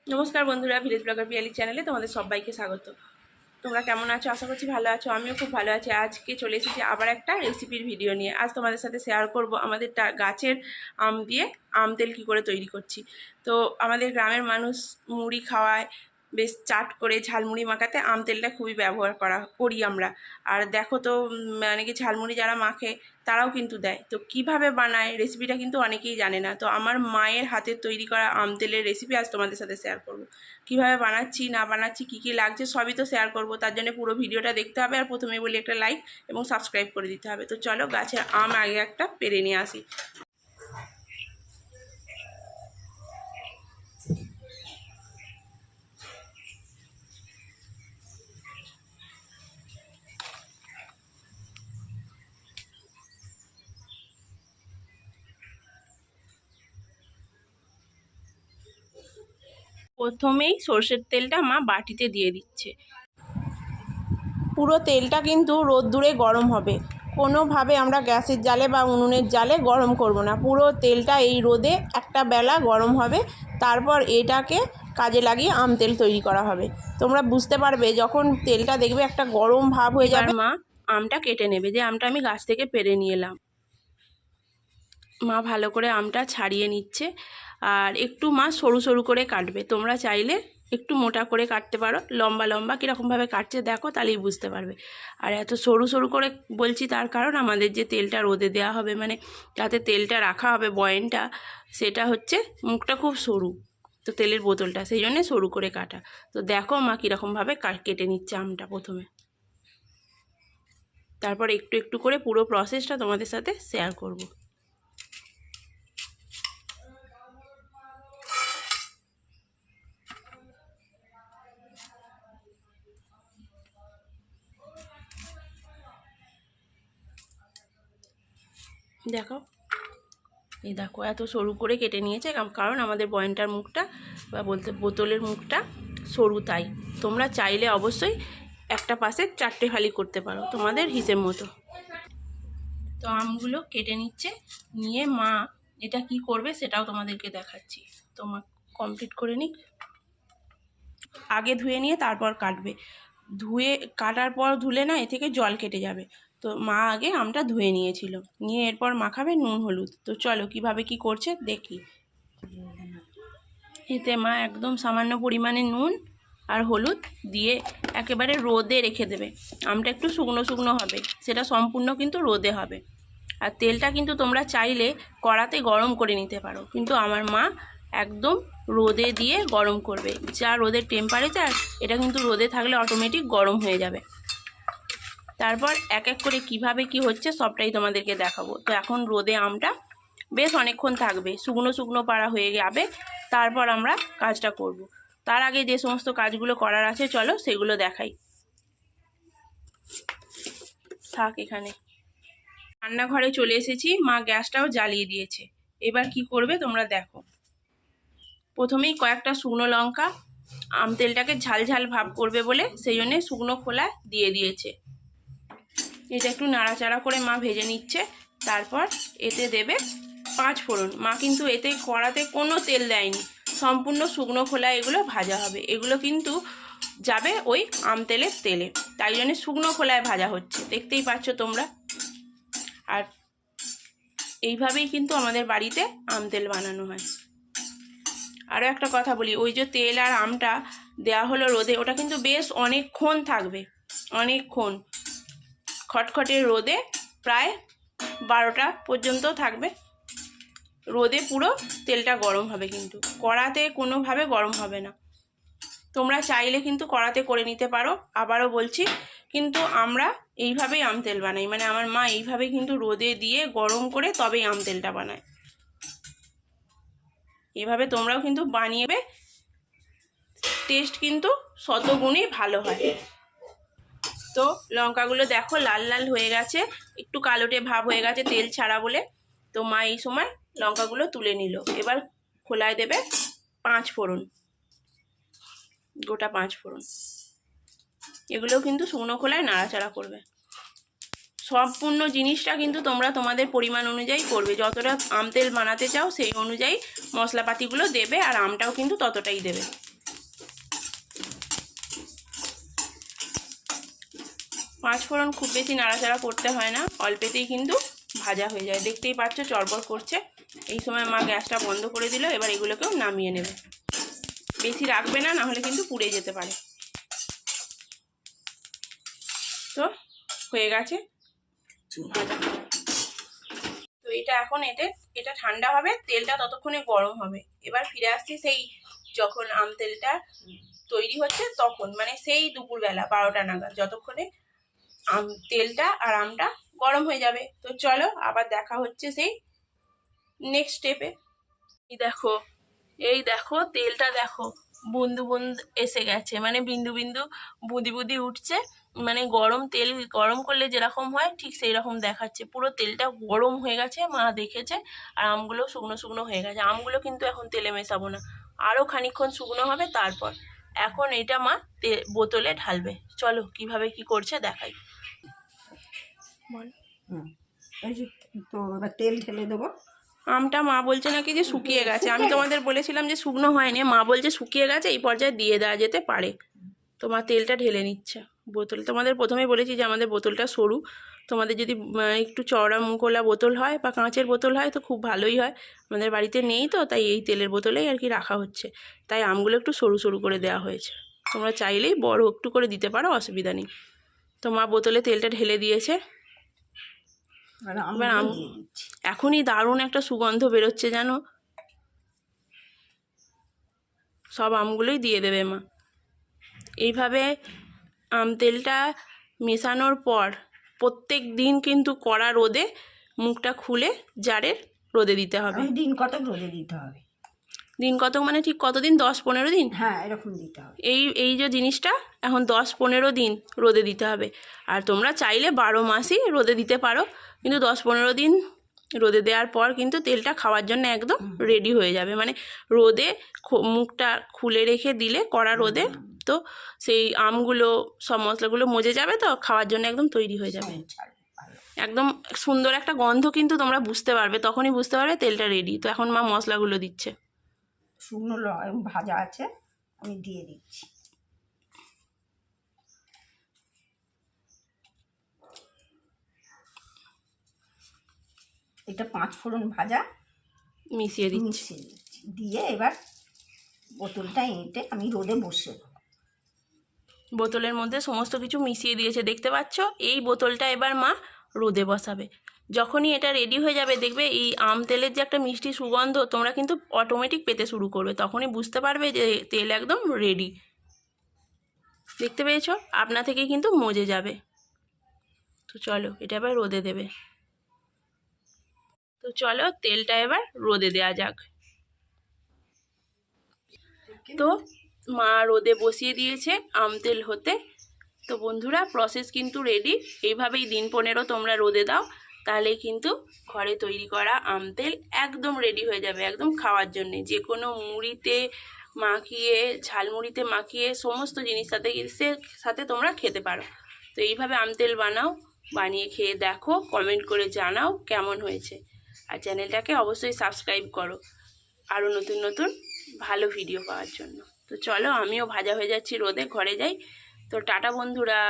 নমস্কার বন্ধুরা, village blogger Piyali চ্যানেলে তোমাদের সবাইকে স্বাগত। তোমরা কেমন আছো? আশা করছি ভালো আছো। আমিও খুব ভালো আছি। আজকে চলে এসেছি আবার একটা রেসিপির ভিডিও নিয়ে। আজ তোমাদের সাথে শেয়ার করব আমাদের গাছের আম দিয়ে আম তেল কী করে তৈরি করছি। তো আমাদের গ্রামের মানুষ মুড়ি খাওয়ায়, বেশ চাট করে ঝালমুড়ি মাখাতে আম তেলটা খুবই ব্যবহার করি আমরা। আর দেখো তো, মানে কি ঝালমুড়ি যারা মাখে তারাও কিন্তু দেয়। তো কিভাবে বানায় রেসিপিটা কিন্তু অনেকেই জানে না। তো আমার মায়ের হাতের তৈরি করা আম তেলের রেসিপি আজ তোমাদের সাথে শেয়ার করব। কিভাবে বানাচ্ছি না বানাচ্ছি, কী কী লাগছে সবই তো শেয়ার করব। তার জন্য পুরো ভিডিওটা দেখতে হবে। আর প্রথমে বলি একটা লাইক এবং সাবস্ক্রাইব করে দিতে হবে। তো চলো গাছের আম আগে একটা পেরে নিয়ে আসি। প্রথমেই সর্ষের তেলটা মা বাটিতে দিয়ে দিচ্ছে। পুরো তেলটা কিন্তু রোদ্দুরে গরম হবে, কোনোভাবে আমরা গ্যাসের জালে বা উনুনের জালে গরম করব না। পুরো তেলটা এই রোদে একটা বেলা গরম হবে, তারপর এটাকে কাজে লাগিয়ে আম তেল তৈরি করা হবে। তোমরা বুঝতে পারবে যখন তেলটা দেখবে একটা গরম ভাব হয়ে যাবে। মা আমটা কেটে নেবে, যে আমটা আমি গাছ থেকে পেরে নিয়ে এলাম। মা ভালো করে আমটা ছাড়িয়ে নিচ্ছে, আর একটু মা সরু সরু করে কাটবে। তোমরা চাইলে একটু মোটা করে কাটতে পারো, লম্বা লম্বা কীরকমভাবে কাটছে দেখো, তাহলেই বুঝতে পারবে। আর এত সরু সরু করে বলছি তার কারণ আমাদের যে তেলটা রোদে দেওয়া হবে, মানে যাতে তেলটা রাখা হবে বয়েনটা, সেটা হচ্ছে মুখটা খুব সরু, তো তেলের বোতলটা সেই জন্যে সরু করে কাটা। তো দেখো মা কীরকমভাবে কেটে নিচ্ছে আমটা প্রথমে, তারপর একটু একটু করে পুরো প্রসেসটা তোমাদের সাথে শেয়ার করব। দেখো, এই দেখো এত সরু করে কেটে নিয়েছে, কারণ আমাদের বয়েনটার মুখটা বা বলতে বোতলের মুখটা সরু, তাই। তোমরা চাইলে অবশ্যই একটা পাশে 4টে ফালি করতে পারো তোমাদের হিসেব মতো। তো আমগুলো কেটে নিচ্ছে, নিয়ে মা এটা কি করবে সেটাও তোমাদেরকে দেখাচ্ছি। তো মা কমপ্লিট করে নিক। আগে ধুয়ে নিয়ে তারপর কাটবে। ধুয়ে কাটার পর ধুলে না এ থেকে জল কেটে যাবে। তো মা আগে আমটা ধুয়ে নিয়েছিল, নিয়ে এরপর মাখাবে নুন হলুদ। তো চলো কিভাবে কি করছে দেখি। এতে মা একদম সামান্য পরিমাণে নুন আর হলুদ দিয়ে একেবারে রোদে রেখে দেবে। আমটা একটু শুকনো শুকনো হবে, সেটা সম্পূর্ণ কিন্তু রোদে হবে। আর তেলটা কিন্তু তোমরা চাইলে কড়াতে গরম করে নিতে পারো, কিন্তু আমার মা একদম রোদে দিয়ে গরম করবে। যা রোদের টেম্পারেচার, এটা কিন্তু রোদে থাকলে অটোমেটিক গরম হয়ে যাবে। তারপর এক এক করে কিভাবে কি হচ্ছে সবটাই তোমাদেরকে দেখাবো। তো এখন রোদে আমটা বেশ অনেকক্ষণ থাকবে, শুকনো শুকনো পাড়া হয়ে যাবে, তারপর আমরা কাজটা করব। তার আগে যে সমস্ত কাজগুলো করার আছে চলো সেগুলো দেখাই। থাক এখানে। রান্নাঘরে চলে এসেছি, মা গ্যাসটাও জ্বালিয়ে দিয়েছে। এবার কি করবে তোমরা দেখো। প্রথমেই কয়েকটা শুকনো লঙ্কা, আম তেলটাকে ঝাল ঝাল ভাব করবে বলে সেই জন্যে শুকনো খোলা দিয়ে দিয়েছে। এটা একটু নাড়াচাড়া করে মা ভেজে নিচ্ছে। তারপর এতে দেবে 5 ফোড়ন। মা কিন্তু এতে কড়াতে কোনো তেল দেয়নি, সম্পূর্ণ শুকনো খোলা এগুলো ভাজা হবে। এগুলো কিন্তু যাবে ওই আম তেলের তেলে, তাই জন্য শুকনো খোলায় ভাজা হচ্ছে, দেখতেই পাচ্ছ তোমরা। আর এইভাবেই কিন্তু আমাদের বাড়িতে আম তেল বানানো হয়। আরও একটা কথা বলি, ওই যে তেল আর আমটা দেওয়া হলো রোদে, ওটা কিন্তু বেশ অনেকক্ষণ থাকবে, অনেকক্ষণ খটখটে রোদে, প্রায় 12টা পর্যন্ত থাকবে রোদে। পুরো তেলটা গরম হবে, কিন্তু কড়াতে কোনোভাবে গরম হবে না। তোমরা চাইলে কিন্তু কড়াতে করে নিতে পারো, আবারও বলছি। কিন্তু আমরা এইভাবেই আম তেল বানাই, মানে আমার মা এইভাবেই কিন্তু রোদে দিয়ে গরম করে তবেই আম তেলটা বানায়। এভাবে তোমরাও কিন্তু বানিয়ে, টেস্ট কিন্তু শতগুণে ভালো হয়। তো লঙ্কাগুলো দেখো লাল লাল হয়ে গেছে, একটু কালোটে ভাব হয়ে গেছে তেল ছাড়া বলে। তো মা এই সময় লঙ্কাগুলো তুলে নিল। এবার খোলায় দেবে 5 ফোড়ন, গোটা 5 ফোড়ন। এগুলোও কিন্তু শুকনো খোলায় নাড়াচাড়া করবে। সম্পূর্ণ জিনিসটা কিন্তু তোমরা তোমাদের পরিমাণ অনুযায়ী করবে, যতটা আম তেল বানাতে চাও সেই অনুযায়ী মশলাপাতিগুলো দেবে, আর আমটাও কিন্তু ততটাই দেবে। পাঁচ ফোড়ন খুব বেশি নাড়াচাড়া করতে হয় না, অল্পেতেই কিন্তু ভাজা হয়ে যায়। দেখতেই পাচ্ছ চড়বড় করছে। এই সময় মা গ্যাসটা বন্ধ করে দিল। এবার এগুলোকেও নামিয়ে নেবে, বেশি রাখবে না, নাহলে কিন্তু পুড়ে যেতে পারে। তো হয়ে গেছে ভাজা। তো এটা এখন এটা ঠান্ডা হবে, তেলটা ততক্ষণে গরম হবে। এবার ফিরে আসছি সেই যখন আম তেলটা তৈরি হচ্ছে তখন, মানে সেই দুপুরবেলা 12টা নাগাদ, যতক্ষণে তেলটা আর আমটা গরম হয়ে যাবে। তো চলো আবার দেখা হচ্ছে সেই নেক্সট স্টেপে। এই দেখো তেলটা দেখো বুন্দু বুন্দু এসে গেছে, মানে বিন্দু বিন্দু বুদি বুদি উঠছে। মানে গরম তেল গরম করলে যেরকম হয় ঠিক সেই রকম দেখাচ্ছে। পুরো তেলটা গরম হয়ে গেছে, মা দেখেছে। আর আমগুলো শুকনো শুকনো হয়ে গেছে। আমগুলো কিন্তু এখন তেলে মেশাবো না, আরও খানিকক্ষণ শুকনো হবে তারপর। এখন এটা মা বোতলে ঢালবে। চলো কিভাবে কি করছে দেখাই। বল। তো এবার তেল ঢেলে দেবো। আমটা মা বলছে নাকি যে শুকিয়ে গেছে। আমি তোমাদের বলেছিলাম যে শুকনো হয়নি, মা বলছে শুকিয়ে গেছে, এই পর্যায়ে দিয়ে দেওয়া যেতে পারে। তো মা তেলটা ঢেলে নিচ্ছে বোতলে। তোমাদের প্রথমেই বলেছি যে আমাদের বোতলটা সরু। তোমাদের যদি একটু চওড়া মুখোলা বোতল হয় বা কাঁচের বোতল হয় তো খুব ভালোই হয়। আমাদের বাড়িতে নেই তো, তাই এই তেলের বোতলেই আর কি রাখা হচ্ছে। তাই আমগুলো একটু সরু সরু করে দেওয়া হয়েছে। তোমরা চাইলেই বড় একটু করে দিতে পারো, অসুবিধা নেই। তো মা বোতলে তেলটা ঢেলে দিয়েছে। এবার এখনই দারুণ একটা সুগন্ধ বেরোচ্ছে জানো। সব আমগুলোই দিয়ে দেবে মা। এইভাবে আম তেলটা মেশানোর পর প্রত্যেক দিন কিন্তু কড়া রোদে মুখটা খুলে জারের রোদে দিতে হবে। দিন কতক রোদে দিতে হবে? দিন কতক মানে ঠিক কতদিন? 10-15 দিন। হ্যাঁ, এরকম দিতে হবে। এই যে জিনিসটা এখন 10-15 দিন রোদে দিতে হবে। আর তোমরা চাইলে 12 মাসই রোদে দিতে পারো, কিন্তু 10-15 দিন রোদে দেওয়ার পর কিন্তু তেলটা খাওয়ার জন্য একদম রেডি হয়ে যাবে। মানে রোদে মুখটা খুলে রেখে দিলে কড়া রোদে, তো সেই আমগুলো সব মশলাগুলো মজে যাবে, তো খাওয়ার জন্য একদম তৈরি হয়ে যাবে। একদম সুন্দর একটা গন্ধ কিন্তু তোমরা বুঝতে পারবে, তখনই বুঝতে পারবে তেলটা রেডি। তো এখন মা মশলাগুলো দিচ্ছে। শুকনো ভাজা আছে, আমি দিয়ে দিচ্ছি। এটা 5 ফোড়ন ভাজা মিশিয়ে দিচ্ছি। দিয়ে এবার বোতলটা এঁটে আমি রোদে বসে দেবো। বোতলের মধ্যে সমস্ত কিছু মিশিয়ে দিয়েছে, দেখতে পাচ্ছ। এই বোতলটা এবার মা রোদে বসাবে। যখনই এটা রেডি হয়ে যাবে দেখবে এই আম তেলের যে একটা মিষ্টি সুগন্ধ তোমরা কিন্তু অটোমেটিক পেতে শুরু করবে। তখনই বুঝতে পারবে যে তেল একদম রেডি। দেখতে পেয়েছো? আপনা থেকেই কিন্তু মজে যাবে। তো চলো এটা এবার রোদে দেবে। তো চলো তেলটা এবার রোদে দেওয়া যাক। তো মা রোদে বসিয়ে দিয়েছে আম তেল হতে। তো বন্ধুরা প্রসেস কিন্তু রেডি। এইভাবেই দিন 15 তোমরা রোদে দাও, তাহলে কিন্তু ঘরে তৈরি করা আম তেল একদম রেডি হয়ে যাবে, একদম খাওয়ার জন্যে। যে কোনো মুড়িতে মাখিয়ে, ঝালমুড়িতে মাখিয়ে, সমস্ত জিনিস সাথে তোমরা খেতে পারো। তো এইভাবে আম তেল বানাও, বানিয়ে খেয়ে দেখো, কমেন্ট করে জানাও কেমন হয়েছে। আর চ্যানেলটাকে অবশ্যই সাবস্ক্রাইব করো আরও নতুন নতুন ভালো ভিডিও পাওয়ার জন্য। তো চলো আমিও ভাজা হয়ে যাচ্ছি রোদে, ঘরে যাই। তো টাটা বন্ধুরা।